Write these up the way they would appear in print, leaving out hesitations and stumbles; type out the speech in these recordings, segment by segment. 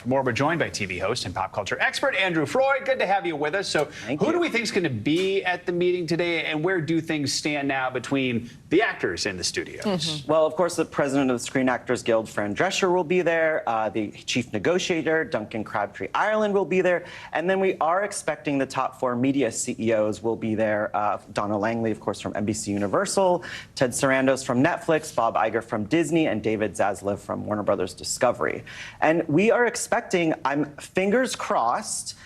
More, we're joined by TV host and pop culture expert Andrew Freund. Good to have you with us. So who do we think is going to be at the meeting today, and where do things stand now between the actors in the studios? Well, of course, the president of the Screen Actors Guild, Freund, will be there. The chief negotiator, Duncan Crabtree Ireland, will be there. And then we are expecting the top 4 media CEOs will be there. Donna Langley, of course, from NBC Universal, Ted Sarandos from Netflix, Bob Iger from Disney, and David Zaslav from Warner Brothers Discovery. And we are expecting, I'm fingers crossed,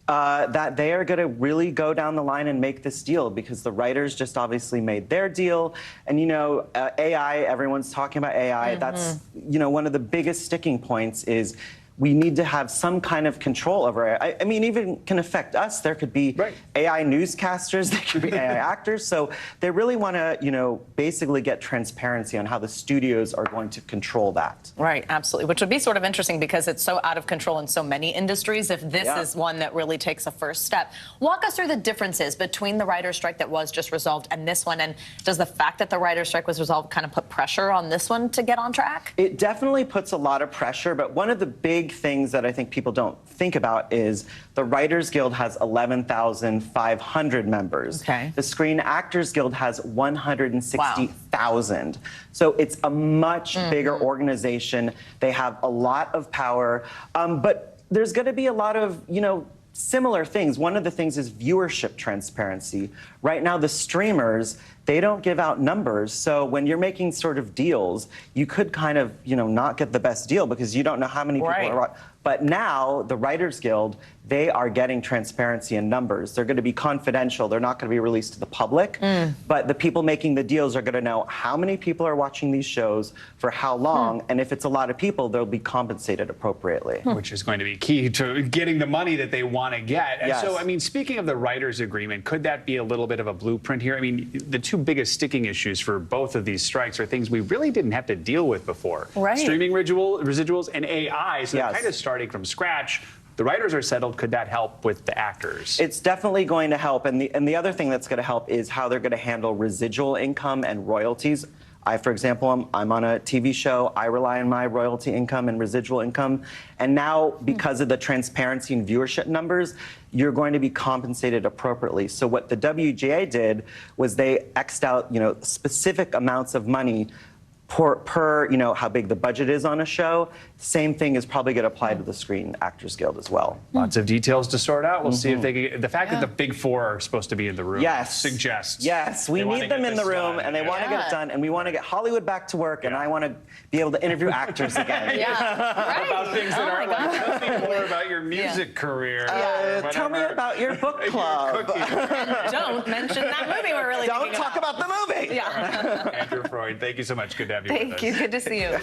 that they are going to really go down the line and make this deal, because the writers just obviously made their deal. And, you know, AI, everyone's talking about AI. That's, you know, one of the biggest sticking points is we need to have some kind of control over it. I mean, even can affect us. There could be AI newscasters, there could be AI actors. So they really want to, you know, basically get transparency on how the studios are going to control that. Right, absolutely. Which would be sort of interesting because it's so out of control in so many industries if this is one that really takes a first step. Walk us through the differences between the writer's strike that was just resolved and this one. And does the fact that the writer's strike was resolved kind of put pressure on this one to get on track? It definitely puts a lot of pressure, but one of the big things that I think people don't think about is the Writers Guild has 11,500 members. Okay. The Screen Actors Guild has 160,000. So it's a much bigger organization. They have a lot of power, but there's going to be a lot of, you know, similar things. One of the things is viewership transparency. Right now, the streamers, they don't give out numbers. So when you're making sort of deals, you could kind of, you know, not get the best deal because you don't know how many people are. But now, the Writers Guild, they are getting transparency in numbers. They're going to be confidential. They're not going to be released to the public. But the people making the deals are going to know how many people are watching these shows, for how long, and if it's a lot of people, they'll be compensated appropriately. Which is going to be key to getting the money that they want to get. And so, I mean, speaking of the writers' agreement, could that be a little bit of a blueprint here? I mean, the two biggest sticking issues for both of these strikes are things we really didn't have to deal with before. Streaming residuals and AI, so they're kind of starting from scratch. The writers are settled. Could that help with the actors? It's definitely going to help. And the other thing that's going to help is how they're going to handle residual income and royalties. For example, I'm on a TV show. I rely on my royalty income and residual income. And now, because of the transparency and viewership numbers, you're going to be compensated appropriately. So what the WGA did was they X'd out, you know, specific amounts of money per, you know, how big the budget is on a show. Same thing is probably going to apply to the Screen Actors Guild as well. Lots of details to sort out. We'll see if they can, the fact that the big 4 are supposed to be in the room suggests. Yes, we need them in the room, and they want to get it done, and we want to get Hollywood back to work, and I want to be able to interview actors again. About things that aren't like, tell me more about your music career. Tell me about your book club. And don't mention that movie we're really Don't talk about the movie. Andrew Freund, thank you so much. Good to have you with us. Thank you. Good to see you.